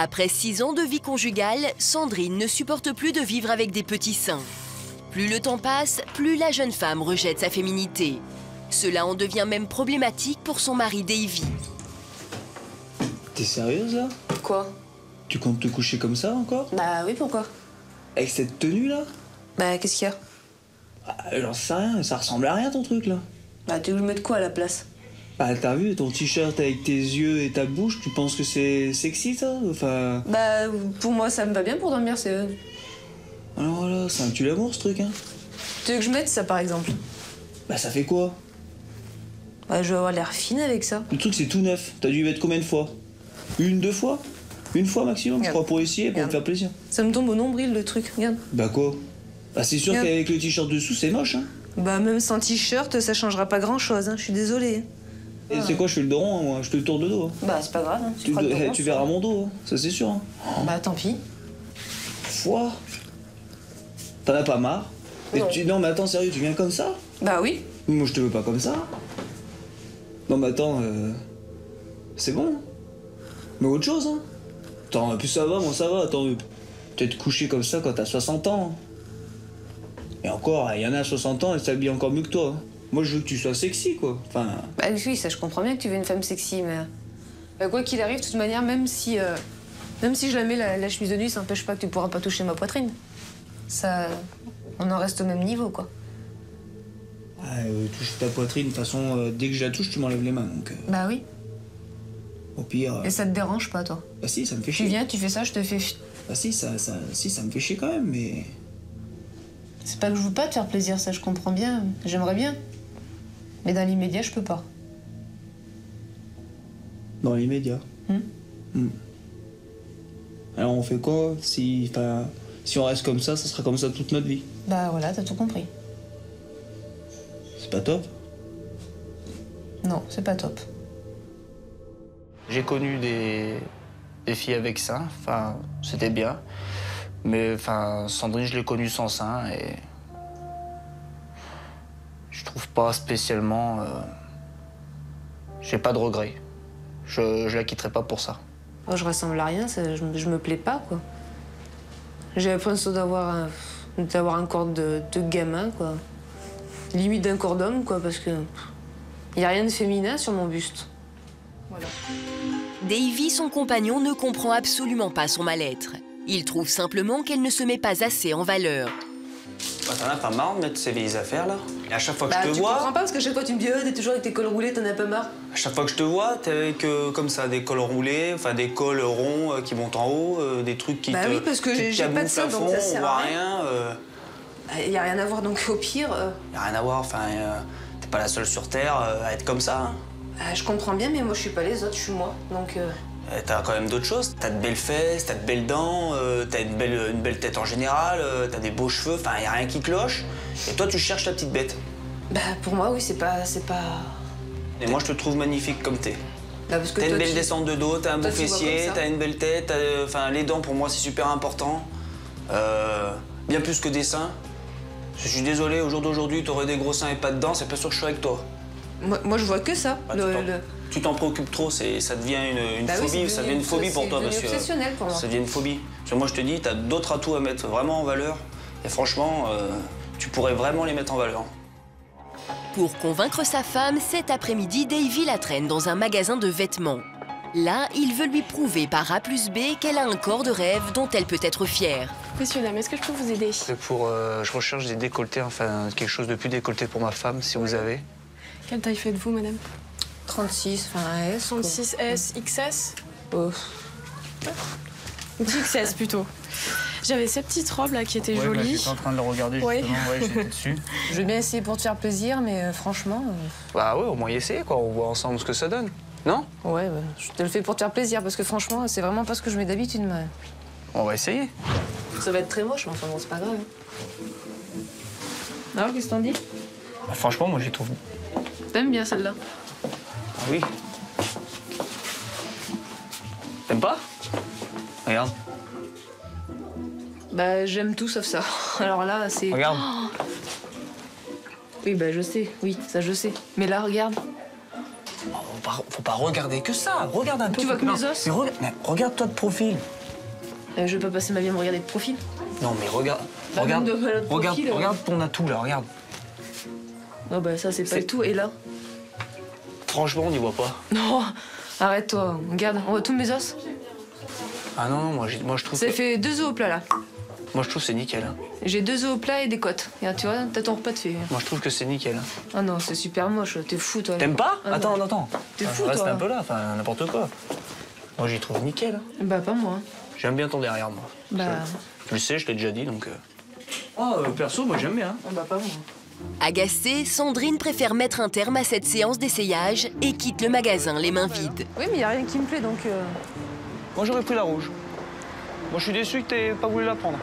Après 6 ans de vie conjugale, Sandrine ne supporte plus de vivre avec des petits seins. Plus le temps passe, plus la jeune femme rejette sa féminité. Cela en devient même problématique pour son mari Davy. T'es sérieuse là? Quoi? Tu comptes te coucher comme ça encore? Bah oui, pourquoi? Avec cette tenue là? Bah qu'est-ce qu'il y a? J'en sais rien, ça ressemble à rien ton truc là. Bah tu veux que je mette quoi à la place? Bah t'as vu ton t-shirt avec tes yeux et ta bouche, tu penses que c'est sexy ça? Enfin... Bah pour moi ça me va bien pour dormir, c'est... Alors voilà, c'est un tue-l'amour ce truc hein. Tu veux que je mette ça par exemple? Bah ça fait quoi? Bah je vais avoir l'air fine avec ça. Le truc c'est tout neuf, t'as dû y mettre combien de fois? Une, 2 fois? Une fois maximum, je crois, pour essayer, pour me faire plaisir. Ça me tombe au nombril le truc, regarde. Bah quoi? Bah c'est sûr qu'avec le t-shirt dessous c'est moche hein. Bah même sans t-shirt ça changera pas grand chose, hein. Je suis désolée. Et c'est quoi, je fais le dos rond, moi, je te le tourne de dos. Hein. Bah c'est pas grave, hein. Tu verras mon dos, hein. Ça c'est sûr. Hein. Bah tant pis. Quoi? T'en as pas marre? Non. Non mais attends, sérieux, tu viens comme ça? Bah oui. Moi je te veux pas comme ça. Non mais attends, c'est bon. Mais autre chose, hein. Attends, plus ça va, moi ça va, attends, peut-être coucher comme ça quand t'as 60 ans. Et encore, il y en a à 60 ans, elle s'habille encore mieux que toi. Moi je veux que tu sois sexy, quoi. Enfin... Bah oui, ça je comprends bien que tu veux une femme sexy, mais... Bah, quoi qu'il arrive, de toute manière, même si je la mets la chemise de nuit, ça n'empêche pas que tu pourras pas toucher ma poitrine. Ça... On en reste au même niveau, quoi. Toucher ta poitrine, de toute façon, dès que je la touche, tu m'enlèves les mains, donc... Bah oui. Au pire... Et ça te dérange pas, toi? Bah si, ça me fait chier. Tu viens, tu fais ça, je te fais... Bah si, ça me fait chier quand même, mais... C'est pas que je veux pas te faire plaisir, ça je comprends bien. J'aimerais bien. Mais dans l'immédiat, je peux pas. Dans l'immédiat. Alors on fait quoi si on reste comme ça sera comme ça toute notre vie. Bah voilà, t'as tout compris. C'est pas top? Non, c'est pas top. J'ai connu des filles avec sein, enfin, c'était bien. Mais enfin, Sandrine, je l'ai connue sans sein et je trouve pas spécialement... J'ai pas de regrets. Je la quitterai pas pour ça. Oh, je ressemble à rien, je me plais pas, quoi. J'ai l'impression d'avoir un corps de gamin, quoi. Limite d'un corps d'homme, quoi, parce que y a rien de féminin sur mon buste. Voilà. Davy, son compagnon, ne comprend absolument pas son mal-être. Il trouve simplement qu'elle ne se met pas assez en valeur. Bah, t'en as pas marre de mettre ces vieilles affaires, là? Et à chaque fois que je te tu vois... comprends pas, parce que chaque fois tu me dis « t'es toujours avec tes cols roulés, t'en as pas marre ?» À chaque fois que je te vois, t'es avec, comme ça, des cols roulés, enfin des cols ronds qui montent en haut, des trucs qui bah te... oui, parce que j'ai pas de ça, donc ça sert à rien. Y a rien à voir, donc au pire... Y a rien à voir, enfin, t'es pas la seule sur Terre à être comme ça. Hein. Je comprends bien, mais moi je suis pas les autres, je suis moi, donc... T'as quand même d'autres choses. T'as de belles fesses, t'as de belles dents, t'as une belle tête en général, t'as des beaux cheveux, enfin, y a rien qui cloche. Et toi, tu cherches la petite bête. Bah, pour moi, oui, c'est pas... Et moi, je te trouve magnifique comme t'es. Bah, parce que t'as une toi, belle descente de dos, t'as un beau tu vois fessier, comme ça. t'as une belle tête, enfin, les dents, pour moi, c'est super important. Bien plus que des seins. Je suis désolé, au jour d'aujourd'hui, t'aurais des gros seins et pas de dents, c'est pas sûr que je suis avec toi. Moi, je vois que ça. Bah, tu t'en préoccupes trop, ça devient une bah phobie, oui, ça devient une phobie pour toi. C'est obsessionnel pour moi. Ça devient une phobie. Parce que moi, je te dis, t'as d'autres atouts à mettre vraiment en valeur. Et franchement, tu pourrais vraiment les mettre en valeur. Pour convaincre sa femme, cet après-midi, Davy la traîne dans un magasin de vêtements. Là, il veut lui prouver par A plus B qu'elle a un corps de rêve dont elle peut être fière. Messieurs, dames, est-ce que je peux vous aider? C'est pour... je recherche des décolletés, enfin, quelque chose de plus décolleté pour ma femme, si vous avez. Quelle taille faites-vous, madame? 36, enfin S. 36S, XS? Oh. XS plutôt. J'avais ces petites robes là qui étaient jolies. J'étais en train de le regarder justement, ouais, j'étais dessus. Je vais bien essayer pour te faire plaisir, mais franchement... Bah ouais, au moins y essayer quoi, on voit ensemble ce que ça donne. Non? Ouais, bah, je te le fais pour te faire plaisir, parce que franchement, c'est vraiment pas ce que je mets d'habitude, mais... On va essayer. Ça va être très moche, mais enfin bon, c'est pas grave. Alors, qu'est-ce que t'en dis? Bah, franchement, moi j'y trouve. T'aimes bien celle-là? Ah oui. T'aimes pas? Regarde. Bah, j'aime tout sauf ça. Alors là, c'est... Regarde. Oh, oui, bah je sais, oui, ça je sais. Mais là, regarde. Faut pas regarder que ça. Regarde un peu. Tu vois que mes os? Mais regarde-toi de profil. Je vais pas passer ma vie à me regarder de profil. Non, mais regarde. Bah, Regarde, même de malade regarde, profil, regarde ton atout là, regarde. Non, bah ça, c'est pas le tout. Et là? Franchement, on n'y voit pas. Non, arrête-toi. Regarde, on voit tous mes os. Ah non, non, moi je trouve. Ça fait 2 os au plat, là. Moi je trouve que c'est nickel. J'ai 2 os au plat et des côtes. Regarde, tu vois, t'as ton repas de fait. Moi je trouve que c'est nickel. Ah non, c'est super moche. T'es fou, toi. T'aimes pas? Ah, Attends, non. attends. T'es fou, Reste toi. un peu là, enfin n'importe quoi. Moi j'y trouve nickel. Bah, pas moi. J'aime bien ton derrière, moi. Bah. Tu le sais, je l'ai déjà dit, donc... Oh, perso, moi j'aime bien. Bah, pas moi. Agacée, Sandrine préfère mettre un terme à cette séance d'essayage et quitte le magasin les mains vides. Oui, mais y a rien qui me plaît, donc... Moi j'aurais pris la rouge. Moi je suis déçu que t'aies pas voulu la prendre.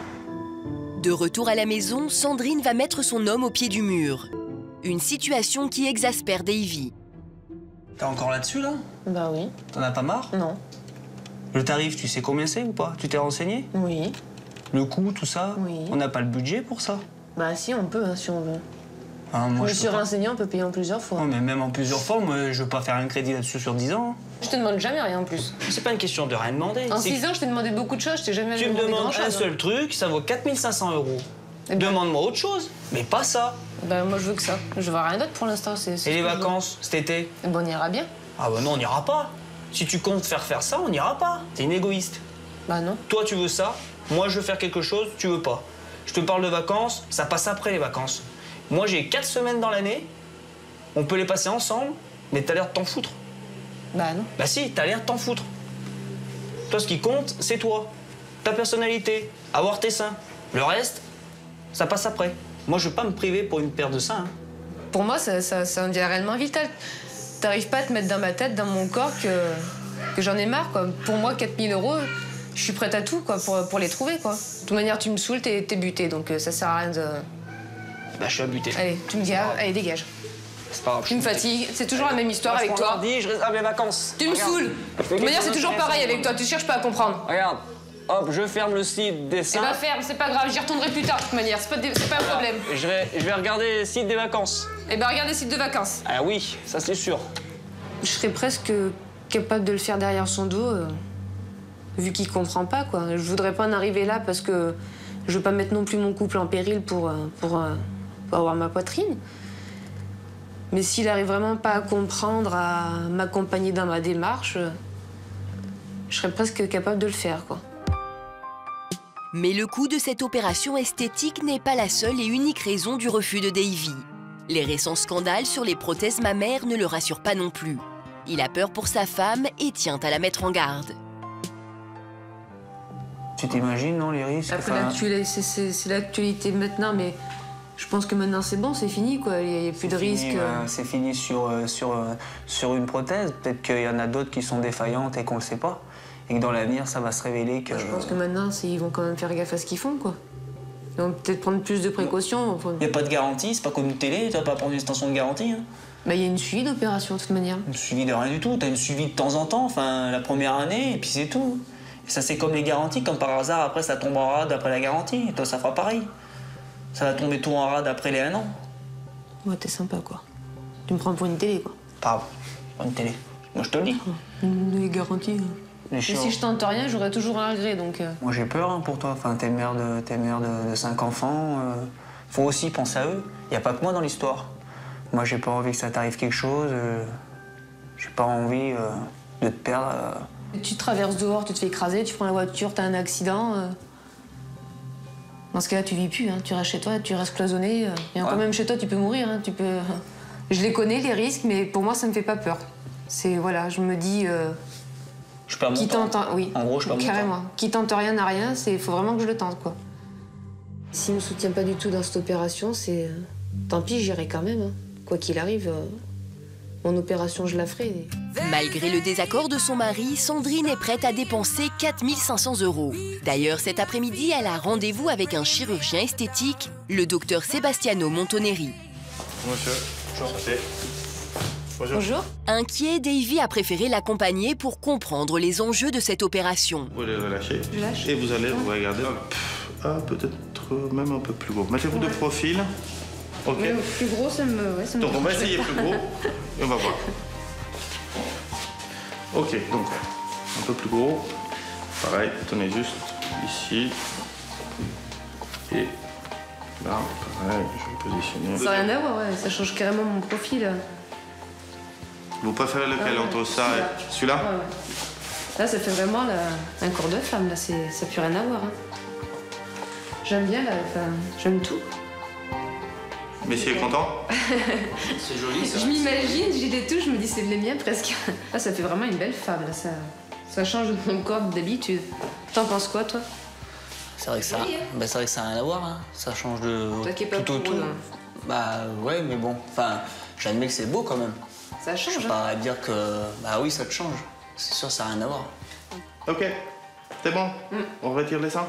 De retour à la maison, Sandrine va mettre son homme au pied du mur. Une situation qui exaspère Davy. T'es encore là-dessus, là? Bah oui. T'en as pas marre? Non. Le tarif, tu sais combien c'est ou pas? Tu t'es renseigné? Oui. Le coût, tout ça? Oui. On n'a pas le budget pour ça? Bah si, on peut, hein, si on veut. Ah, moi, Je me suis renseigné, on peut payer en plusieurs fois. Non, mais même en plusieurs fois, moi, je veux pas faire un crédit là-dessus sur 10 ans. Je te demande jamais rien en plus. C'est pas une question de rien demander. En C'est 6 ans, je t'ai demandé beaucoup de choses, je t'ai jamais tu me demandé demandes grand-chose, un seul truc, ça vaut 4 500 €. Eh ben- Demande-moi autre chose, mais pas ça. Bah moi je veux que ça. Je veux rien d'autre pour l'instant. Et les vacances, cet été? Eh ben, on ira bien. Ah bah non, on n'ira pas. Si tu comptes faire ça, on n'ira pas. T'es une égoïste. Bah non. Toi, tu veux ça, moi, je veux faire quelque chose, tu veux pas. Je te parle de vacances, ça passe après les vacances. Moi, j'ai 4 semaines dans l'année, on peut les passer ensemble, mais t'as l'air de t'en foutre. Bah non. Bah si, t'as l'air de t'en foutre. Toi, ce qui compte, c'est toi. Ta personnalité, avoir tes seins. Le reste, ça passe après. Moi, je veux pas me priver pour une paire de seins. Hein. Pour moi, ça en devient réellement vital. T'arrives pas à te mettre dans ma tête, dans mon corps, que j'en ai marre, quoi. Pour moi, 4 000 €, je suis prête à tout, quoi, pour les trouver, quoi. De toute manière, tu me saoules, t'es buté, donc ça sert à rien de... Bah, je suis abuté. Allez, tu me dis, allez, dégage. C'est pas grave. Tu me fatigues, c'est toujours la même histoire avec toi. Dis, je réserve les vacances. Tu me saoules. De toute manière, c'est toujours pareil avec toi, tu cherches pas à comprendre. Regarde, hop, je ferme le site des Eh seins. ben ferme, c'est pas grave, j'y retournerai plus tard de toute manière, c'est pas un problème. Je vais regarder le site des vacances. Eh ben regarde les sites de vacances. Ah oui, ça c'est sûr. Je serais presque capable de le faire derrière son dos, vu qu'il comprend pas, quoi. Je voudrais pas en arriver là parce que je veux pas mettre non plus mon couple en péril pour avoir ma poitrine. Mais s'il arrive vraiment pas à comprendre, à m'accompagner dans ma démarche, je serais presque capable de le faire, quoi. Mais le coût de cette opération esthétique n'est pas la seule et unique raison du refus de Davy. Les récents scandales sur les prothèses mammaires ne le rassurent pas non plus. Il a peur pour sa femme et tient à la mettre en garde. Tu t'imagines, non, les risques? Après, c'est l'actualité maintenant, mais je pense que maintenant c'est bon, c'est fini, quoi. Il n'y a plus de risques. C'est fini sur une prothèse. Peut-être qu'il y en a d'autres qui sont défaillantes et qu'on ne le sait pas. Et que dans l'avenir, ça va se révéler que... Je pense que maintenant, ils vont quand même faire gaffe à ce qu'ils font, quoi. Ils vont peut-être prendre plus de précautions. Enfin... Il n'y a pas de garantie, c'est pas comme une télé, tu vas pas prendre une extension de garantie. Hein. Bah, il y a une suivi d'opération, de toute manière. Une suivi de rien du tout, t'as une suivi de temps en temps, enfin, la première année, et puis c'est tout. Et ça, c'est comme les garanties, comme par hasard, après, ça tombe en rade après la garantie. Et toi, ça fera pareil. Ça va tomber tout en rade après les 1 an. Ouais, t'es sympa, quoi. Tu me prends pour une télé, quoi. Pas une télé. Moi, je te le dis. Les garanties. Et si je tente rien, j'aurai toujours un regret, donc... Moi, j'ai peur hein, pour toi. Enfin, t'es mère de 5 enfants. Faut aussi penser à eux. Il n'y a pas que moi dans l'histoire. Moi, j'ai pas envie que ça t'arrive quelque chose. J'ai pas envie de te perdre. Tu traverses dehors, tu te fais écraser, tu prends la voiture, t'as un accident. Dans ce cas-là, tu vis plus. Hein. Tu restes chez toi, tu restes cloisonné. Et encore même chez toi, tu peux mourir. Hein. Tu peux... Je les connais, les risques, mais pour moi, ça me fait pas peur. C'est, voilà, je me dis... Je perds mon temps. Oui, en gros, je perds mon temps. Carrément. Qui tente rien n'a rien, il faut vraiment que je le tente, quoi. S'il me soutient pas du tout dans cette opération, c'est... Tant pis, j'irai quand même. Hein. Quoi qu'il arrive, mon opération, je la ferai. Malgré le désaccord de son mari, Sandrine est prête à dépenser 4 500 €. D'ailleurs, cet après-midi, elle a rendez-vous avec un chirurgien esthétique, le docteur Sebastiano Montoneri. Monsieur, bonjour. Bonjour. Inquiet, Davy a préféré l'accompagner pour comprendre les enjeux de cette opération. Vous les relâchez. Je lâche. Et vous allez regarder peut-être même un peu plus gros. Mettez-vous de profil. Ok. Mais plus gros, ça me... Donc on va essayer plus gros et on va voir. Ok, donc un peu plus gros. Pareil, tenez juste ici. Et là, pareil, je vais positionner. Ça n'a rien à voir, ouais. Ça change carrément mon profil. Vous préférez lequel entre ça et celui-là? Ouais, ouais. Là, ça fait vraiment un corps de femme, là. Ça n'a plus rien à voir. Hein. J'aime bien, là. Enfin, j'aime tout. Messi est content? C'est joli, ça. Je m'imagine, j'ai des touches, je me dis c'est les miens presque. Là, ça fait vraiment une belle femme, là. Ça change de mon corps d'habitude. T'en penses quoi, toi? C'est vrai que ça, c'est vrai que ça n'a rien à voir. Hein. Ça change de Toi qui es pas tout au pour, tout. là. Bah ouais, mais bon. Enfin, j'admets que c'est beau quand même. Ça Je change. peux pas dire que. Bah oui, ça te change. C'est sûr, ça n'a rien à voir. Ok, c'est bon. On retire les seins?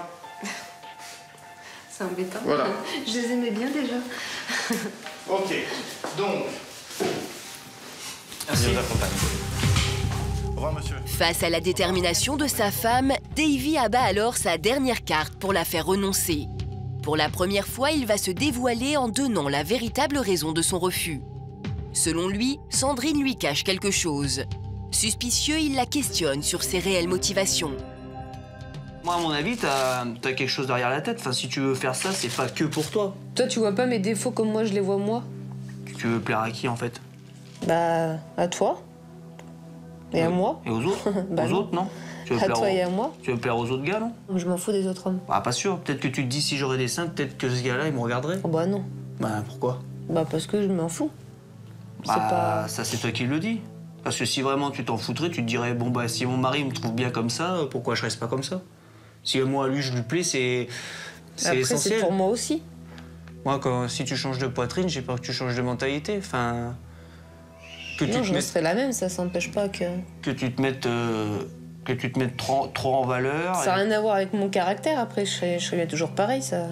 C'est embêtant. Voilà. Je les aimais bien déjà. Ok, donc. Merci. Je vous accompagne. Au revoir, monsieur. Face à la détermination de sa femme, Davy abat alors sa dernière carte pour la faire renoncer. Pour la première fois, il va se dévoiler en donnant la véritable raison de son refus. Selon lui, Sandrine lui cache quelque chose. Suspicieux, il la questionne sur ses réelles motivations. Moi, à mon avis, t'as quelque chose derrière la tête. Enfin, si tu veux faire ça, c'est pas que pour toi. Toi, tu vois pas mes défauts comme moi je les vois moi? Tu veux plaire à qui, en fait? Bah, à toi. Et à moi. Et aux autres? Bah aux non. autres, non? Tu veux À plaire toi aux... et à moi. Tu veux plaire aux autres gars, non? Je m'en fous des autres hommes. Bah, pas sûr. Peut-être que tu te dis, si j'aurais des seins, peut-être que ce gars-là, il me regarderait. Oh bah non. Bah, pourquoi? Bah parce que je m'en fous. Bah, C'est pas... ça, c'est toi qui le dis. Parce que si vraiment tu t'en foutrais, tu te dirais, bon, bah, si mon mari me trouve bien comme ça, pourquoi je reste pas comme ça? Si moi, lui, je lui plais, c'est Après, essentiel. c'est pour moi aussi. Moi, si tu changes de poitrine, j'ai peur que tu changes de mentalité. Enfin, que Non, tu je te resterai la même, ça s'empêche pas que... que tu te mettes trop en valeur. Ça n'a rien à voir avec mon caractère, après, je serais bien toujours pareil, ça...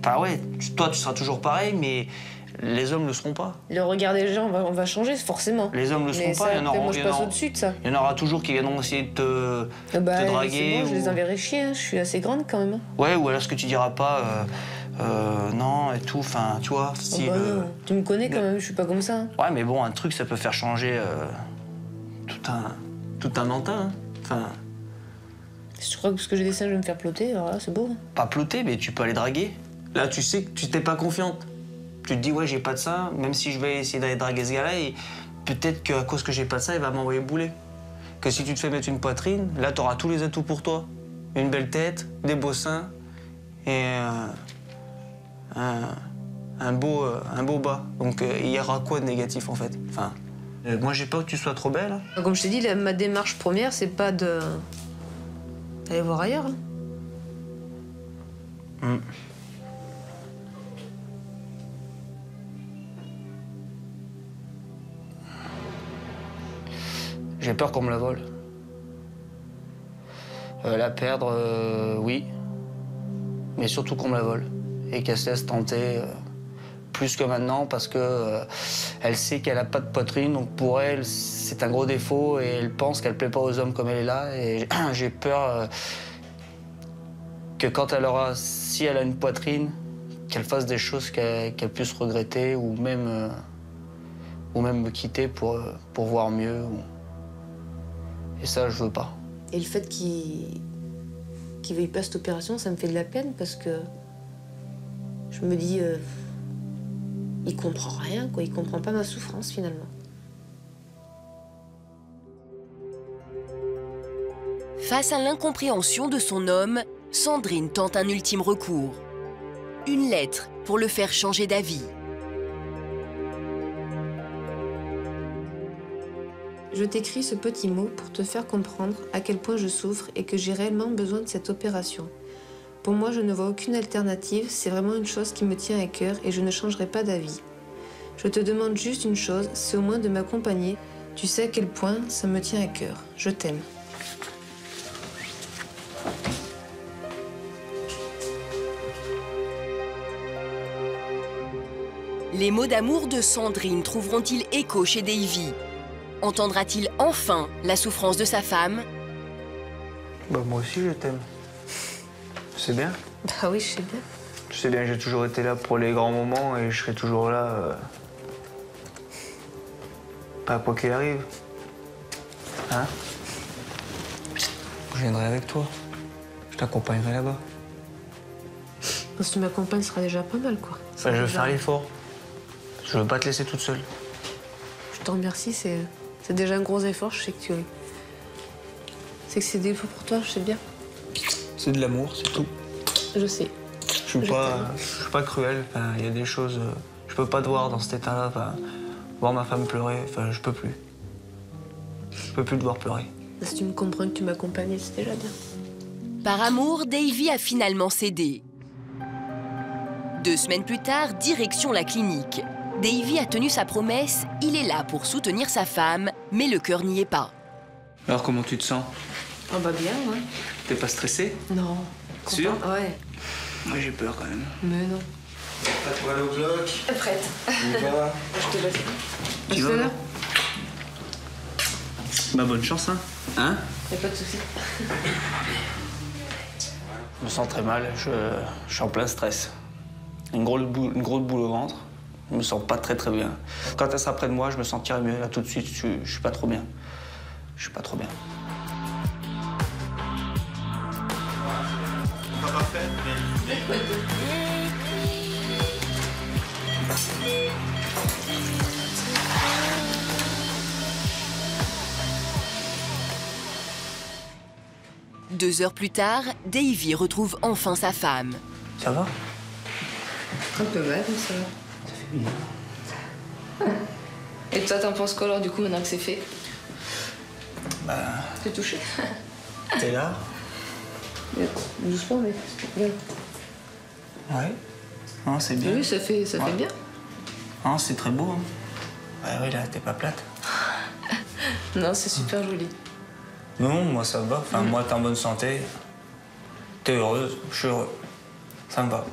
Enfin, ouais, toi, tu seras toujours pareil, mais les hommes le seront pas. Le regard des gens, on va changer, forcément. Les hommes le seront Mais pas, ça, il y en après, aura... moi, je passe au-dessus de ça. Il y en aura toujours qui viendront essayer de te Bah, draguer. c'est bon, je les enverrai chier, hein. Je suis assez grande, quand même. Ouais, ou alors ce que tu diras pas, non, et tout, enfin, tu vois, si... Oh bah non. Tu me connais, quand même, je suis pas comme ça. Hein. Ouais, mais bon, un truc, ça peut faire changer tout un mental, hein. Enfin, Si tu crois que parce que j'ai des seins, je vais me faire ploter, alors là, c'est beau. Hein. pas ploter, mais tu peux aller draguer. Là, tu sais que tu t'es pas confiante. Tu te dis, ouais, j'ai pas de ça, même si je vais essayer d'aller draguer ce gars-là, et peut-être qu'à cause que j'ai pas de ça, il va m'envoyer bouler. Que si tu te fais mettre une poitrine, là, t'auras tous les atouts pour toi. Une belle tête, des beaux seins, et un beau bas. Donc, il y aura quoi de négatif, en fait? Enfin, moi, j'ai peur que tu sois trop belle. Comme je t'ai dit, ma démarche première, c'est pas de... d'aller voir ailleurs. Hein. J'ai peur qu'on me la vole. La perdre, oui. Mais surtout qu'on me la vole. Et qu'elle se laisse tenter plus que maintenant parce que elle sait qu'elle n'a pas de poitrine. Donc pour elle, c'est un gros défaut et elle pense qu'elle ne plaît pas aux hommes comme elle est là. Et j'ai peur que quand elle aura, si elle a une poitrine, qu'elle fasse des choses qu'elle puisse regretter ou même me quitter pour voir mieux. Et ça, je veux pas. Et le fait qu'il veuille pas cette opération, ça me fait de la peine parce que je me dis, il comprend rien, quoi. Il comprend pas ma souffrance finalement. Face à l'incompréhension de son homme, Sandrine tente un ultime recours. Une lettre pour le faire changer d'avis. Je t'écris ce petit mot pour te faire comprendre à quel point je souffre et que j'ai réellement besoin de cette opération. Pour moi, je ne vois aucune alternative, c'est vraiment une chose qui me tient à cœur et je ne changerai pas d'avis. Je te demande juste une chose, c'est au moins de m'accompagner. Tu sais à quel point ça me tient à cœur. Je t'aime. Les mots d'amour de Sandrine trouveront-ils écho chez Davy? Entendra-t-il enfin la souffrance de sa femme? Bah, moi aussi, je t'aime. C'est bien. Bah oui, je sais bien. Tu sais bien, j'ai toujours été là pour les grands moments et je serai toujours là. Pas quoi qu'il arrive. Hein? Je viendrai avec toi. Je t'accompagnerai là-bas. Si tu m'accompagnes, ce sera déjà pas mal, quoi. Je veux faire l'effort. Je veux pas te laisser toute seule. Je te remercie, c'est déjà un gros effort, je sais que tu... C'est que c'est des efforts pour toi, je sais bien. C'est de l'amour, c'est tout. Je sais. Je suis pas cruel. Enfin, il y a des choses... je peux pas te voir dans cet état-là. Enfin, voir ma femme pleurer, enfin, je peux plus. Je peux plus te voir pleurer. Si tu me comprends que tu m'accompagnes, c'est déjà bien. Par amour, Davy a finalement cédé. 2 semaines plus tard, direction la clinique. Davy a tenu sa promesse, il est là pour soutenir sa femme, mais le cœur n'y est pas. Alors, comment tu te sens? Oh bah bien, ouais. T'es pas stressé? Non. Sûr? Ouais. Moi, j'ai peur quand même. Mais non. Prête pour aller au bloc? Prête. On va. Je te laisse. Tu vas là? Bah, bonne chance, hein? Hein? Y'a pas de souci. Je me sens très mal, je suis en plein stress. Une grosse boule au ventre. Je me sens pas très bien. Quand elle sera près de moi, je me sentirai mieux. Là, tout de suite, je suis pas trop bien. Je suis pas trop bien. Pas parfait, mais... Deux heures plus tard, Davy retrouve enfin sa femme. Ça va? Un peu mal, mais ça va. Ça fait bien. Et toi, t'en penses quoi alors, du coup, maintenant que c'est fait? Bah, T'es touché? t'es là? Doucement, mais bien. Ouais. Non, c'est bien. Oui, ça fait bien. Non, c'est très beau. Hein. Ouais, oui, là, t'es pas plate. Non, c'est super joli. Non, moi, ça va. Enfin, moi, t'es en bonne santé. T'es heureuse. Je suis heureux. Ça me va.